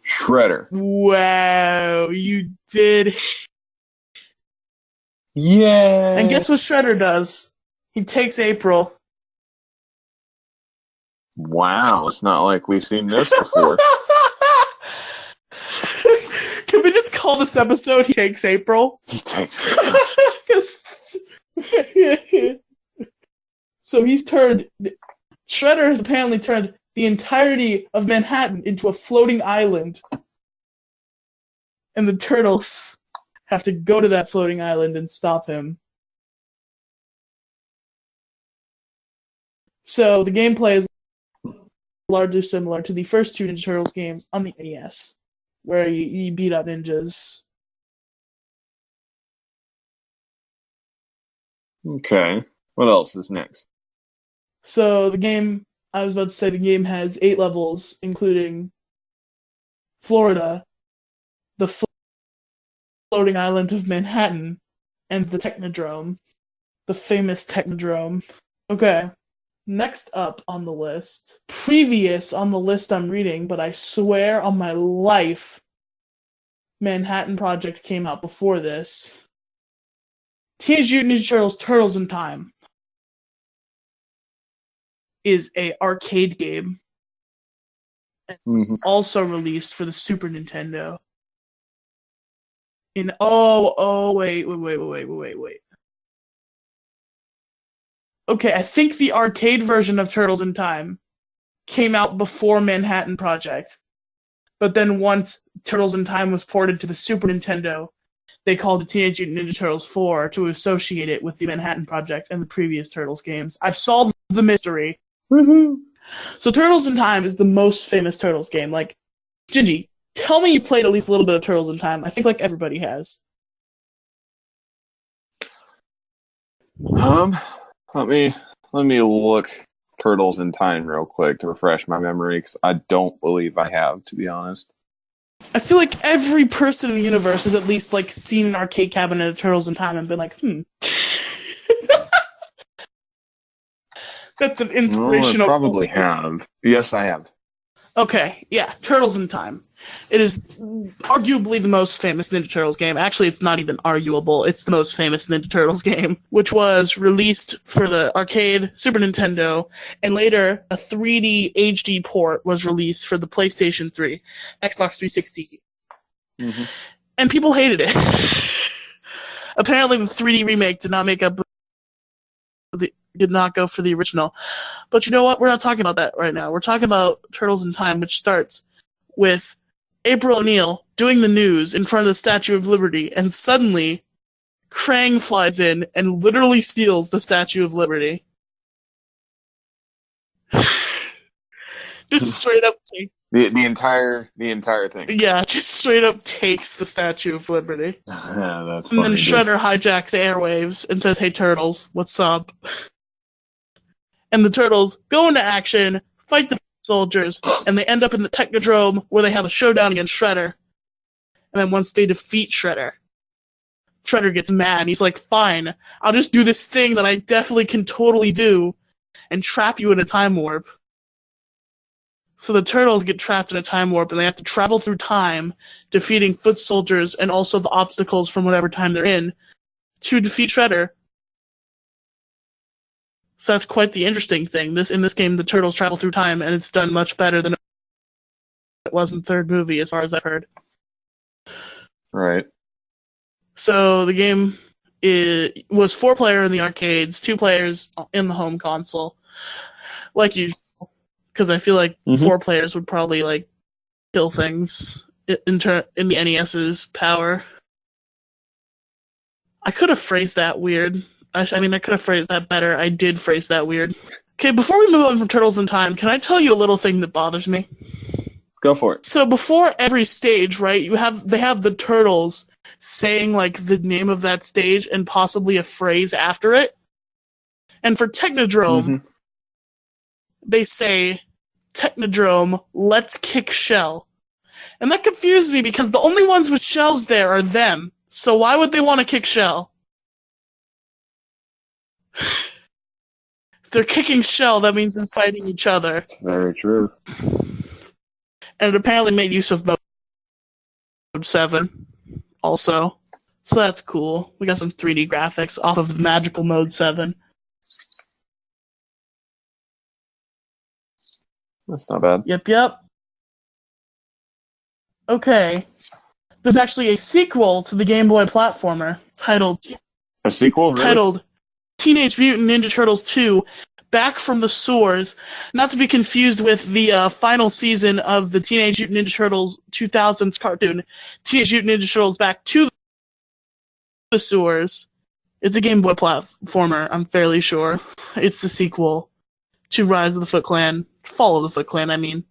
A: Shredder.
B: Wow, you did.
A: Yeah.
B: And guess what Shredder does? He takes April.
A: Wow, it's not like we've seen this before.
B: Can we just call this episode He Takes April?
A: He takes
B: So Shredder has apparently turned the entirety of Manhattan into a floating island. And the Turtles have to go to that floating island and stop him. So the gameplay is largely similar to the first two Ninja Turtles games on the NES, where you beat up ninjas.
A: Okay. What else is next?
B: So the game has 8 levels, including Florida, the floating island of Manhattan, and the Technodrome, the famous Technodrome. Okay, next up on the list, previous on the list I'm reading, but I swear on my life, Manhattan Project came out before this. Teenage Mutant Ninja Turtles: Turtles in Time is a arcade game. It's also released for the Super Nintendo. Wait. Okay, I think the arcade version of Turtles in Time came out before Manhattan Project. But then once Turtles in Time was ported to the Super Nintendo, they called it Teenage Mutant Ninja Turtles 4 to associate it with the Manhattan Project and the previous Turtles games. I've solved the mystery.
A: Woohoo!
B: So Turtles in Time is the most famous Turtles game. Like, Gingy, tell me you played at least a little bit of Turtles in Time. I think like everybody has.
A: Let me look Turtles in Time real quick to refresh my memory, because I don't believe I have, to be honest.
B: I feel like every person in the universe has at least like seen an arcade cabinet of Turtles in Time and been like, That's an inspirational.
A: I probably have. Yes, I have.
B: Okay, yeah, Turtles in Time. It is arguably the most famous Ninja Turtles game. Actually, it's not even arguable. It's the most famous Ninja Turtles game, which was released for the arcade, Super Nintendo, and later a 3D HD port was released for the PlayStation 3, Xbox 360. And people hated it. Apparently, the 3D remake did not go for the original. But you know what? We're not talking about that right now. We're talking about Turtles in Time, which starts with April O'Neil doing the news in front of the Statue of Liberty, and suddenly Krang flies in and literally steals the Statue of Liberty. Just straight up takes.
A: The entire thing.
B: Yeah, just straight up takes the Statue of Liberty.
A: Yeah, that's
B: And
A: funny.
B: then
A: Dude.
B: Shredder hijacks the airwaves and says, "Hey, Turtles, what's up?" And the Turtles go into action, fight the soldiers, and they end up in the Technodrome where they have a showdown against Shredder. And then once they defeat Shredder, Shredder gets mad. And he's like, "Fine, I'll just do this thing that I definitely can totally do and trap you in a time warp." So the Turtles get trapped in a time warp, and they have to travel through time, defeating foot soldiers and also the obstacles from whatever time they're in to defeat Shredder. So that's quite the interesting thing. In this game, the Turtles travel through time, and it's done much better than it was in the third movie, as far as I've heard.
A: Right.
B: So the game was 4-player in the arcades, 2 players in the home console, like usual. Because I feel like 4 players would probably like kill things in the NES's power. I could have phrased that weird. I mean, I could have phrased that better. I did phrase that weird. Okay, before we move on from Turtles in Time, can I tell you a little thing that bothers me?
A: Go for it.
B: So before every stage, right, they have the Turtles saying like the name of that stage and possibly a phrase after it. And for Technodrome, they say, "Technodrome, let's kick shell." And that confused me because the only ones with shells there are them. So why would they want to kick shell? If they're kicking shell, that means they're fighting each other.
A: That's very true.
B: And it apparently made use of Mode 7 also. So that's cool. We got some 3D graphics off of the magical Mode 7.
A: That's not bad.
B: Yep. Okay. There's actually a sequel to the Game Boy platformer titled
A: A sequel? Really?
B: Titled Teenage Mutant Ninja Turtles 2, Back from the Sewers, not to be confused with the final season of the Teenage Mutant Ninja Turtles 2000s cartoon, Teenage Mutant Ninja Turtles Back to the Sewers. It's a Game Boy platformer, I'm fairly sure. It's the sequel to Rise of the Foot Clan. Fall of the Foot Clan, I mean.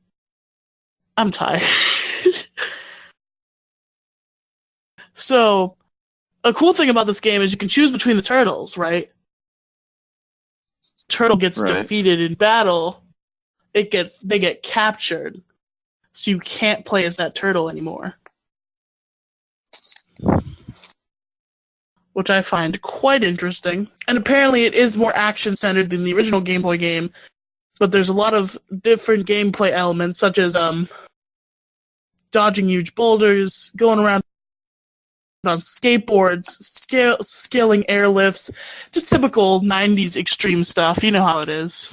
B: I'm tired. So, a cool thing about this game is you can choose between the turtles, right? Turtle gets defeated in battle, they get captured. So you can't play as that turtle anymore. Which I find quite interesting. And apparently it is more action-centered than the original Game Boy game, but there's a lot of different gameplay elements, such as dodging huge boulders, going around on skateboards, scaling airlifts, just typical 90s extreme stuff. You know how it is.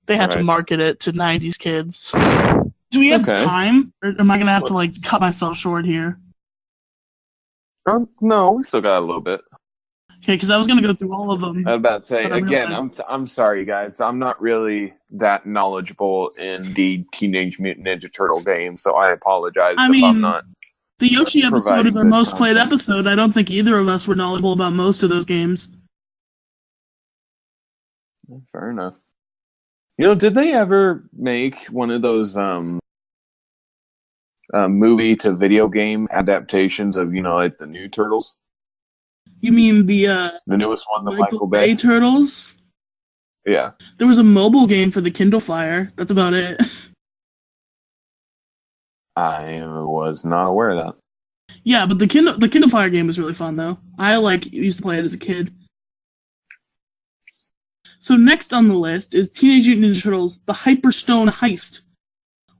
B: They had to market it to 90s kids. Do we have time? Or am I going to have to cut myself short here?
A: No, we still got a little bit.
B: Okay, because I was going to go through all of them.
A: I was about to say, again, I'm sorry, guys. I'm not really that knowledgeable in the Teenage Mutant Ninja Turtle game, so I apologize if I'm not.
B: The Yoshi episode is our most played episode. I don't think either of us were knowledgeable about most of those games.
A: Fair enough. Did they ever make one of those movie to video game adaptations of, like the new Turtles?
B: You mean the
A: newest one, the Michael Bay
B: Turtles?
A: Yeah.
B: There was a mobile game for the Kindle Fire. That's about it.
A: I was not aware of that.
B: Yeah, but the Kindle Fire game was really fun, though. I used to play it as a kid. So next on the list is Teenage Mutant Ninja Turtles: The Hyperstone Heist,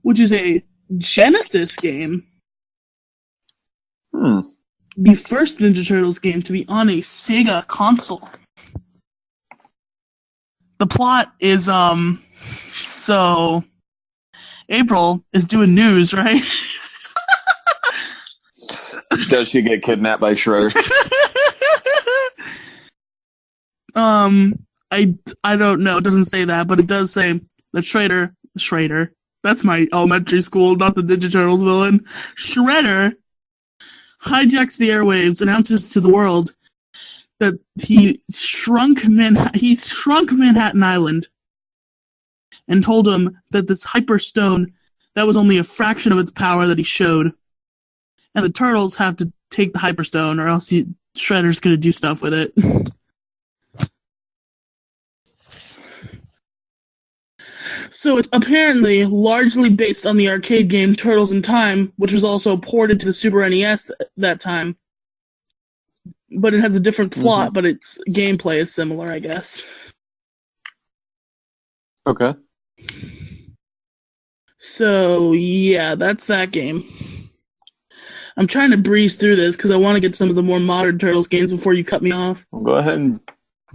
B: which is a Genesis game. The first Ninja Turtles game to be on a Sega console. The plot is so April is doing news, right?
A: Does she get kidnapped by Shredder?
B: I don't know. It doesn't say that, but it does say that Shredder. That's my elementary school, not the Ninja Turtles villain. Shredder hijacks the airwaves, announces to the world that he shrunk Manhattan Island, and told him that this hyper stone, that was only a fraction of its power that he showed. And the turtles have to take the hyper stone, or else Shredder's going to do stuff with it. So it's apparently largely based on the arcade game Turtles in Time, which was also ported to the Super NES that time. But it has a different plot, but its gameplay is similar, I guess.
A: Okay.
B: So, yeah, that's that game. I'm trying to breeze through this because I want to get some of the more modern Turtles games before you cut me off.
A: Well, go ahead and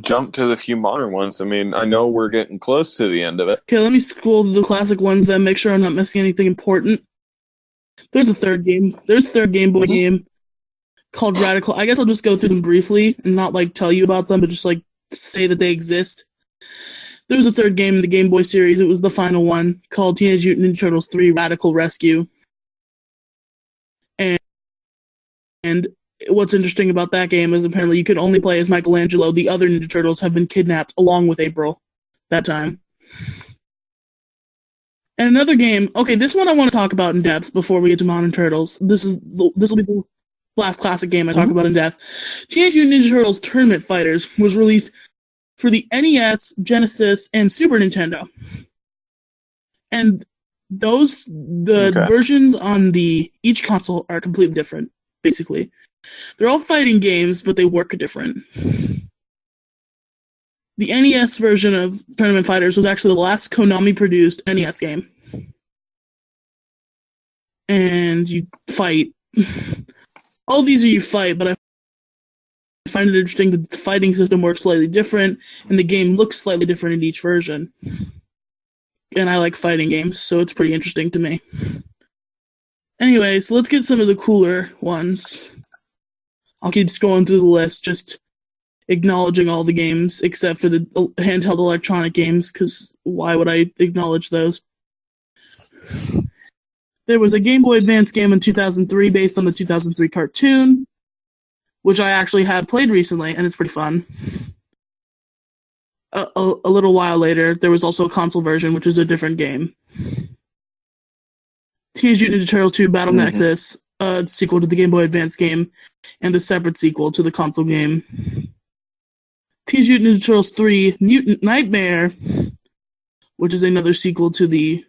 A: jump to the few modern ones. I mean, I know we're getting close to the end of it.
B: Okay, let me scroll through the classic ones then, make sure I'm not missing anything important. There's a third game. There's a third Game Boy game called Radical. I guess I'll just go through them briefly and not like tell you about them, but just like say that they exist. There was a third game in the Game Boy series. It was the final one, called Teenage Mutant Ninja Turtles 3 Radical Rescue. And what's interesting about that game is apparently you could only play as Michelangelo. The other Ninja Turtles have been kidnapped along with April that time. And another game, okay, this one I want to talk about in depth before we get to Modern Turtles. This will be the last classic game I talk about in depth. Teenage Mutant Ninja Turtles Tournament Fighters was released for the NES, Genesis, and Super Nintendo. And the versions on each console are completely different, basically. They're all fighting games, but they work different. The NES version of Tournament Fighters was actually the last Konami-produced NES game. And you fight. All these are you fight, but I find it interesting that the fighting system works slightly different, and the game looks slightly different in each version. And I like fighting games, so it's pretty interesting to me. Anyway, so let's get some of the cooler ones. I'll keep scrolling through the list, just acknowledging all the games, except for the handheld electronic games, because why would I acknowledge those? There was a Game Boy Advance game in 2003 based on the 2003 cartoon, which I actually have played recently, and it's pretty fun. A little while later, there was also a console version, which is a different game. Teenage Mutant Ninja Turtles 2 Battle Nexus, a sequel to the Game Boy Advance game, and a separate sequel to the console game. Teenage Mutant Ninja Turtles 3 Mutant Nightmare, which is another sequel to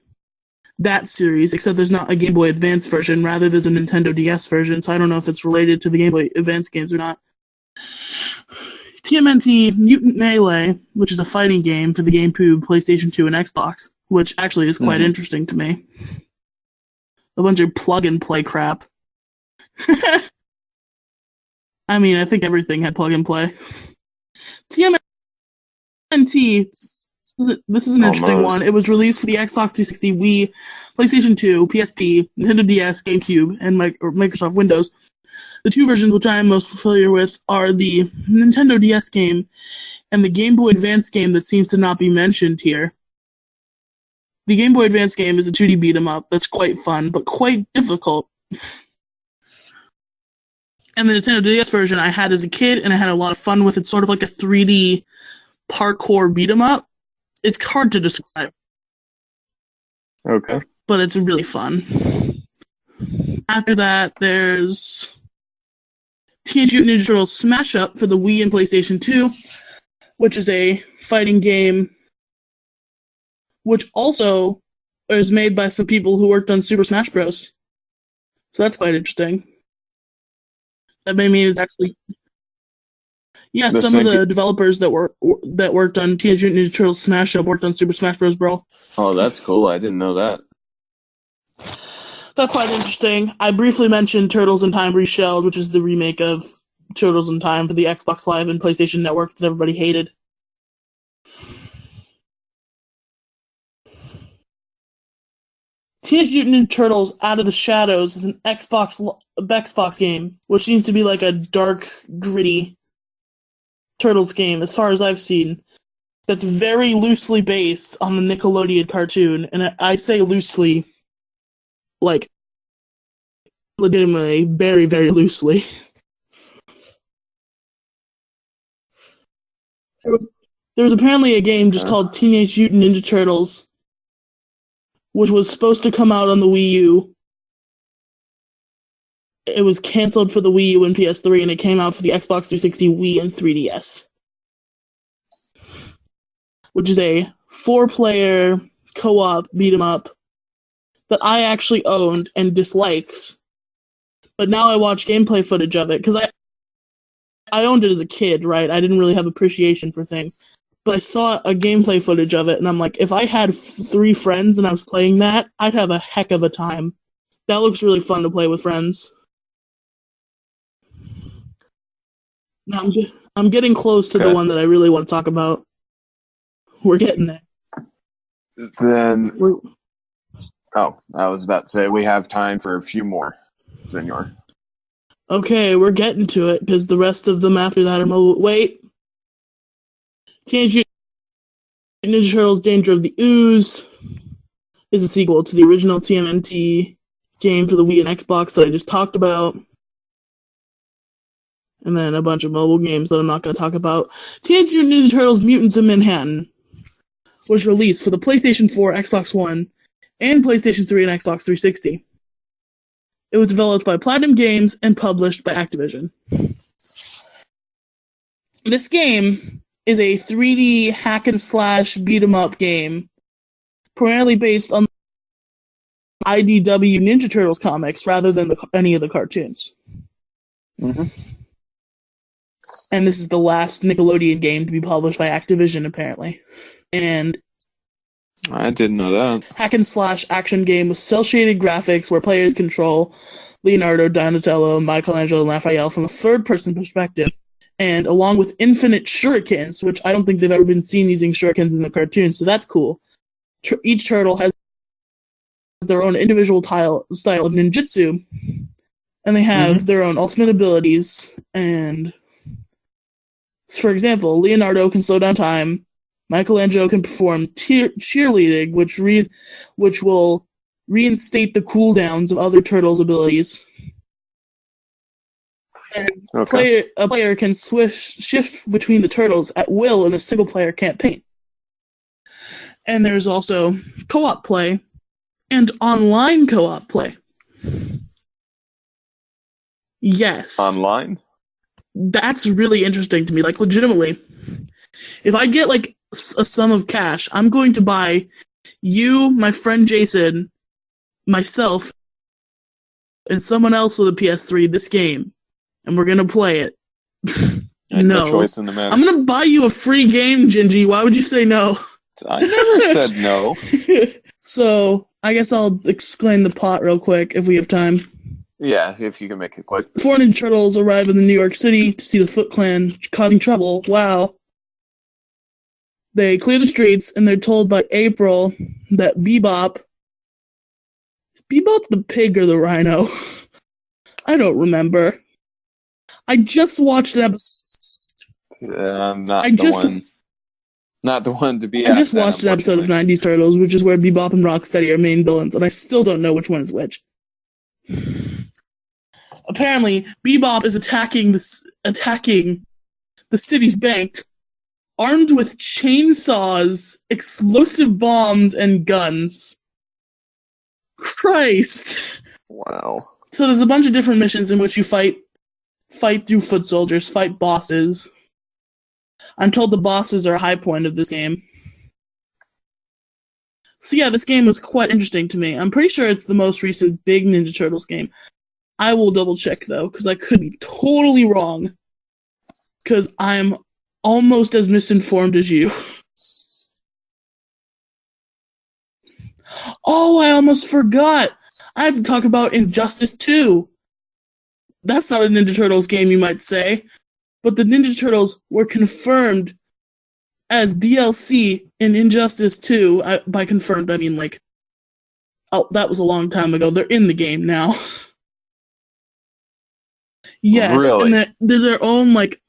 B: that series, except there's not a Game Boy Advance version, rather there's a Nintendo DS version, so I don't know if it's related to the Game Boy Advance games or not. TMNT Mutant Melee, which is a fighting game for the GameCube, PlayStation 2, and Xbox, which actually is quite interesting to me. A bunch of plug-and-play crap. I mean, I think everything had plug-and-play. TMNT, this is an interesting one. It was released for the Xbox 360, Wii, PlayStation 2, PSP, Nintendo DS, GameCube, and Microsoft Windows. The two versions which I am most familiar with are the Nintendo DS game and the Game Boy Advance game that seems to not be mentioned here. The Game Boy Advance game is a 2D beat-em-up that's quite fun, but quite difficult. And the Nintendo DS version I had as a kid, and I had a lot of fun with. It's sort of like a 3D parkour beat-em-up. It's hard to describe.
A: Okay.
B: But it's really fun. After that, there's Teenage Mutant Ninja Turtles Smash Up for the Wii and PlayStation 2, which is a fighting game which also is made by some people who worked on Super Smash Bros. So that's quite interesting. That may mean it's actually... Yeah, some of the developers that worked on Teenage Mutant Ninja Turtles Smash Up worked on Super Smash Bros. Brawl.
A: Oh, that's cool. I didn't know that.
B: That's quite interesting. I briefly mentioned Turtles in Time Reshelled, which is the remake of Turtles in Time for the Xbox Live and PlayStation Network that everybody hated. Teenage Mutant Ninja Turtles Out of the Shadows is an Xbox game, which seems to be like a dark, gritty Turtles game, as far as I've seen. That's very loosely based on the Nickelodeon cartoon, and I say loosely, like, legitimately, very, very loosely. There was apparently a game just called Teenage Mutant Ninja Turtles which was supposed to come out on the Wii U. It was canceled for the Wii U and PS3, and it came out for the Xbox 360, Wii, and 3DS. Which is a 4-player co-op beat-em-up that I actually owned and disliked. But now I watch gameplay footage of it, because I owned it as a kid, right? I didn't really have appreciation for things. But I saw a gameplay footage of it, and I'm like, if I had 3 friends and I was playing that, I'd have a heck of a time. That looks really fun to play with friends. Now I'm getting close to the one that I really want to talk about. We're getting there.
A: Then, I was about to say we have time for a few more, Senor.
B: Okay, we're getting to it, because the rest of them after that are mobile. Wait. Teenage Mutant Ninja Turtles Danger of the Ooze is a sequel to the original TMNT game for the Wii and Xbox that I just talked about. And then a bunch of mobile games that I'm not going to talk about. Teenage Mutant Ninja Turtles Mutants in Manhattan was released for the PlayStation 4, Xbox One, and PlayStation 3 and Xbox 360. It was developed by Platinum Games and published by Activision. This game is a 3D hack-and-slash beat-em-up game, primarily based on IDW Ninja Turtles comics rather than any of the cartoons.
A: Mm-hmm.
B: And this is the last Nickelodeon game to be published by Activision, apparently. And
A: I didn't know that.
B: Hack-and-slash action game with cel-shaded graphics where players control Leonardo, Donatello, Michelangelo, and Raphael from a third-person perspective. And along with infinite shurikens, which I don't think they've ever been seen using shurikens in the cartoon, so that's cool. Each turtle has their own individual style of ninjutsu, and they have their own ultimate abilities. And for example, Leonardo can slow down time. Michelangelo can perform cheerleading, which will reinstate the cooldowns of other turtles' abilities. And a player can shift between the turtles at will in a single-player campaign. And there's also co-op play and online co-op play. Yes.
A: Online?
B: That's really interesting to me. Like, legitimately, if I get, like, a sum of cash, I'm going to buy you, my friend Jason, myself, and someone else with a PS3 this game, and we're gonna play it. No
A: choice in the matter.
B: I'm gonna buy you a free game, Gingy. Why would you say no?
A: I never said no.
B: So, I guess I'll explain the plot real quick if we have time.
A: Yeah, if you can make it quick.
B: 4 Ninja Turtles arrive in New York City to see the Foot Clan causing trouble. Wow. They clear the streets, and they're told by April that Bebop... Is Bebop the pig or the rhino? I don't remember. I just watched an episode...
A: Not the one to be
B: I just watched an episode of 90s Turtles, which is where Bebop and Rocksteady are main villains, and I still don't know which one is which. Apparently, Bebop is attacking the city's bank, armed with chainsaws, explosive bombs, and guns. Christ!
A: Wow.
B: So there's a bunch of different missions in which you fight through foot soldiers, fight bosses. I'm told the bosses are a high point of this game. So yeah, this game was quite interesting to me. I'm pretty sure it's the most recent big Ninja Turtles game. I will double check though, because I could be totally wrong. Because I'm almost as misinformed as you. Oh, I almost forgot. I have to talk about Injustice 2. That's not a Ninja Turtles game, you might say. But the Ninja Turtles were confirmed as DLC in Injustice 2. By confirmed, I mean, like, oh, that was a long time ago. They're in the game now. Yes,
A: really?
B: And they're their own, like,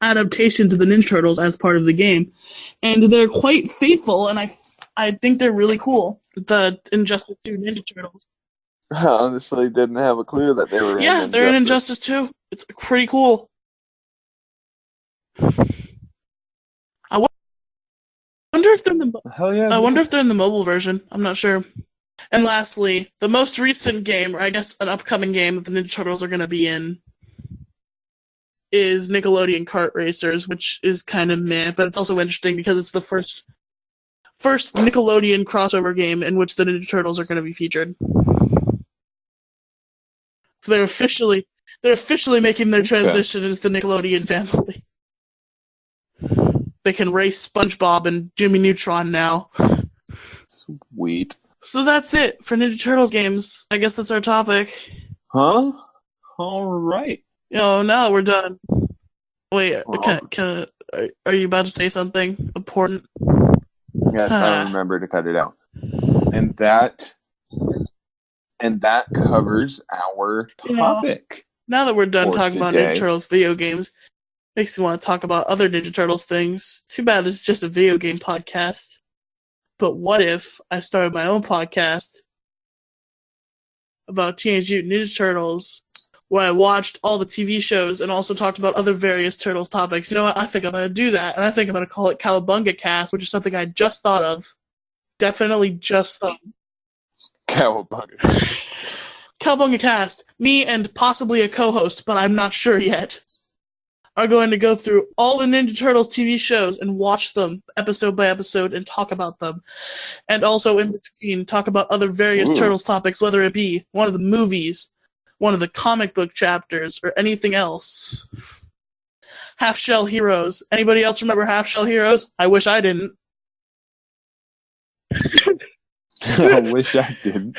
B: adaptation to the Ninja Turtles as part of the game. And they're quite faithful, and I think they're really cool, the Injustice 2 Ninja Turtles.
A: I honestly didn't have a clue that they were
B: Yeah, they're in Injustice 2. It's pretty cool. I wonder if they're in the
A: Hell yeah.
B: I wonder if they're in the mobile version. I'm not sure. And lastly, the most recent game, or I guess an upcoming game that the Ninja Turtles are going to be in, is Nickelodeon Kart Racers, which is kind of meh, but it's also interesting because it's the first Nickelodeon crossover game in which the Ninja Turtles are going to be featured. So they're officially making their transition into the Nickelodeon family. They can race SpongeBob and Jimmy Neutron now.
A: Sweet.
B: So that's it for Ninja Turtles games. I guess that's our topic.
A: Huh? All right.
B: Now we're done. Wait,
A: Well,
B: are you about to say something important?
A: yes, I remember to cut it out. And that covers our topic.
B: Now that we're done
A: for
B: talking about
A: today.
B: Ninja Turtles video games, makes me want to talk about other Ninja Turtles things. Too bad this is just a video game podcast. But what if I started my own podcast about Teenage Mutant Ninja Turtles, where I watched all the TV shows and also talked about other various Turtles topics? You know what? I think I'm going to do that, and I think I'm going to call it Cowabunga Cast, which is something I just thought of. Definitely just thought of.
A: Cowabunga.
B: Cowabunga Cast, me and possibly a co-host, but I'm not sure yet, are going to go through all the Ninja Turtles TV shows and watch them episode by episode and talk about them. And also in between, talk about other various Turtles topics, whether it be one of the movies, one of the comic book chapters, or anything else. Half Shell Heroes. Anybody else remember Half Shell Heroes? I wish I didn't.
A: I wish I didn't.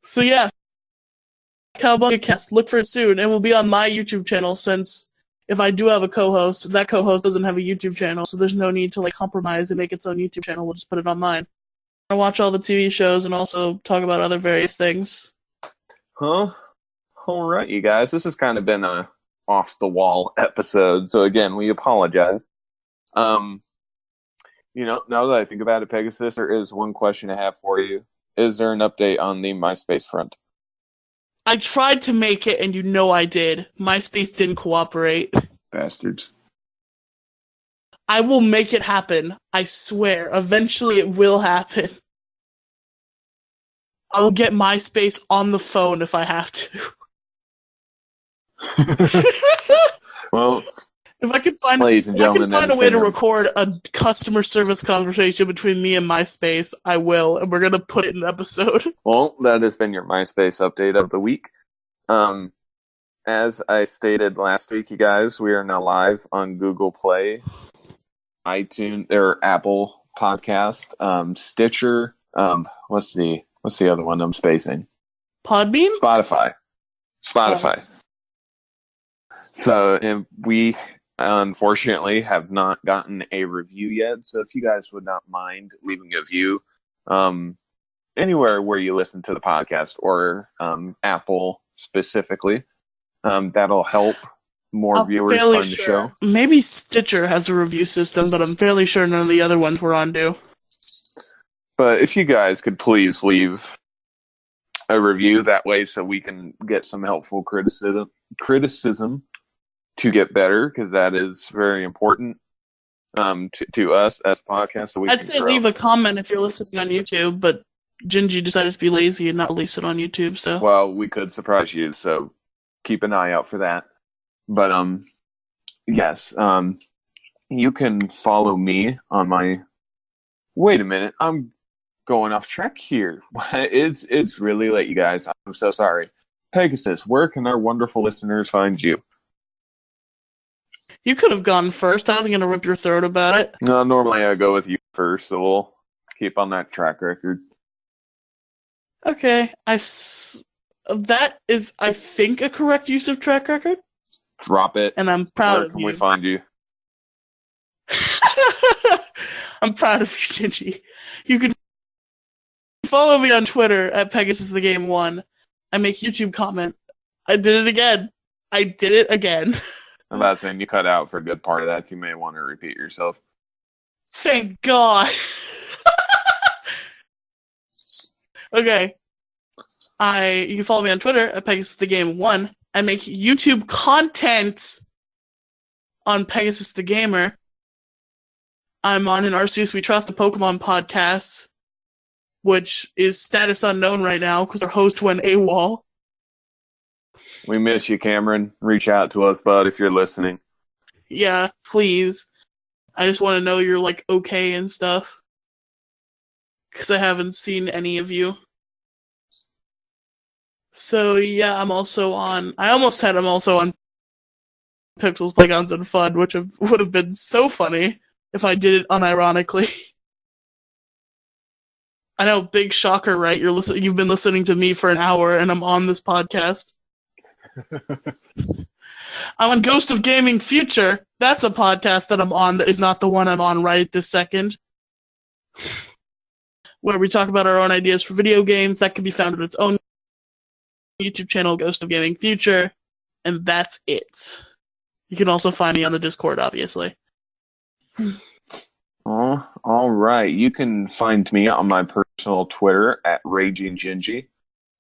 B: So yeah, Cowabunga Cast, look for it soon. It will be on my YouTube channel, since if I do have a co-host, that co-host doesn't have a YouTube channel, so there's no need to compromise and make its own YouTube channel. We'll just put it on mine. I watch all the TV shows and also talk about other various things.
A: Huh? All right, you guys. This has kind of been a off-the-wall episode, so again, we apologize. Now that I think about it, Pegasus, there is one question I have for you. Is there an update on the MySpace front?
B: I tried to make it, and I did. MySpace didn't cooperate.
A: Bastards.
B: I will make it happen. I swear. Eventually it will happen. I will get MySpace on the phone if I have to.
A: Well,
B: if I could find,
A: ladies and gentlemen,
B: a way to record a customer service conversation between me and MySpace, I will, and we're going to put it in an episode.
A: Well, that has been your MySpace update of the week. As I stated last week, you guys, we are now live on Google Play, iTunes, or Apple Podcast, Stitcher. What's the other one I'm spacing?
B: Podbean?
A: Spotify. So, and we unfortunately have not gotten a review yet. So if you guys would not mind leaving a review, anywhere where you listen to the podcast, or Apple specifically, that'll help more viewers find the show.
B: Maybe Stitcher has a review system, but I'm fairly sure none of the other ones were on do.
A: But if you guys could please leave a review that way, so we can get some helpful criticism to get better, because that is very important to us as podcasts. So
B: I'd say leave a comment if you're listening on YouTube, but Gingy decided to be lazy and not release it on YouTube. So,
A: well, we could surprise you, so keep an eye out for that. But yes, you can follow me on my. Wait a minute, I'm going off track here. It's really late, you guys. I'm so sorry. Pegasus, where can our wonderful listeners find you?
B: You could have gone first. I was going to rip your throat about it.
A: No, normally I go with you first, so we'll keep on that track record.
B: Okay, that is, I think, a correct use of track record.
A: Drop it.
B: And I'm proud
A: Where
B: of
A: can
B: you.
A: we find you?
B: I'm proud of you, Gingy. You can follow me on Twitter at PegasusTheGame1. I make YouTube comment. I did it again.
A: I'm about saying you cut out for a good part of that, so you may want to repeat yourself.
B: Thank God. Okay. You can follow me on Twitter at PegasusTheGame1. I make YouTube content on Pegasus the Gamer. I'm on an Arceus We Trust, a Pokemon podcast. which is status unknown right now because our host went AWOL.
A: We miss you, Cameron. Reach out to us, bud, if you're listening.
B: Yeah, please. I just want to know you're, like, okay and stuff. Because I haven't seen any of you. So, yeah, I'm also on Pixels, Polygons, and Fun, which would have been so funny if I did it unironically. I know, big shocker, right? You've been listening to me for an hour, and I'm on this podcast. I'm on Ghost of Gaming Future. That's a podcast that I'm on that is not the one I'm on right this second. Where we talk about our own ideas for video games. That can be found on its own YouTube channel, Ghost of Gaming Future. And that's it. You can also find me on the Discord, obviously.
A: Oh, all right. You can find me on my personal Twitter at RagingGingy.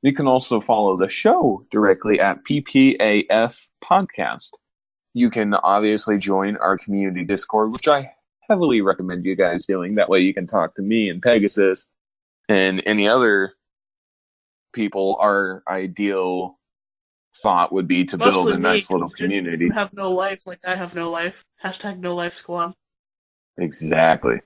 A: You can also follow the show directly at PPAF Podcast. You can obviously join our community Discord, which I heavily recommend you guys doing. That way you can talk to me and Pegasus and any other people. Our ideal thought would be to build a nice little community.
B: You have no life like I have no life. Hashtag no life squad.
A: Exactly.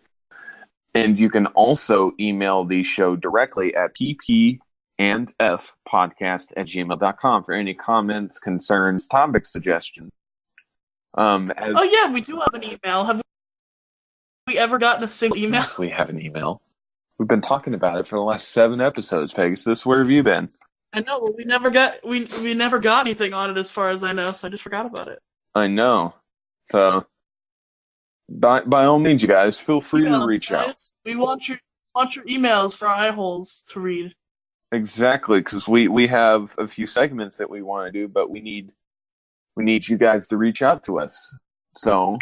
A: And you can also email the show directly at ppandfpodcast@gmail.com for any comments, concerns, topic suggestions.
B: Oh yeah, we do have an email. Have we ever gotten a single email?
A: Yes, we have an email. We've been talking about it for the last 7 episodes, Pegasus. Where have you been?
B: I know, but we never got anything on it as far as I know, so I just forgot about it.
A: I know. So by all means, you guys, feel free to reach out.
B: We want your emails for eye holes to read.
A: Exactly, because we have a few segments that we want to do, but we need you guys to reach out to us. So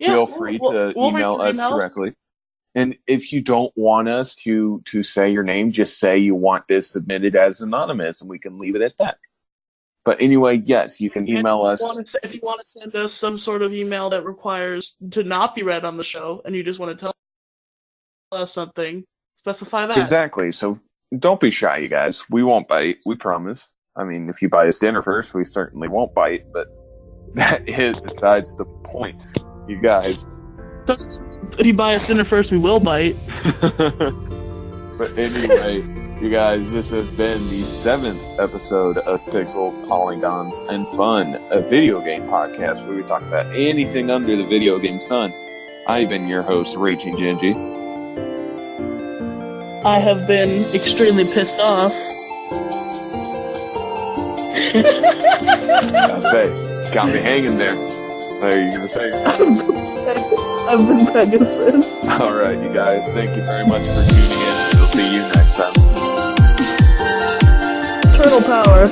A: feel free to email us directly. And if you don't want us to say your name, just say you want this submitted as anonymous, and we can leave it at that. But anyway, yes, you can email us.
B: If you want to send us some sort of email that requires to not be read on the show, and you just want to tell us something, specify that.
A: Exactly. So don't be shy, you guys. We won't bite. We promise. I mean, if you buy us dinner first, we certainly won't bite. But that is besides the point, you guys.
B: If you buy us dinner first, we will bite.
A: But anyway, you guys, this has been the 7th episode of Pixels, Polygons, and Fun, a video game podcast where we talk about anything under the video game sun. I've been your host, Raging Gingy.
B: I have been extremely pissed off.
A: I'll say, got me hanging there. What are you going to say?
B: I've been Pegasus.
A: Alright, you guys, thank you very much for tuning in. We'll see you next time.
B: Turtle power.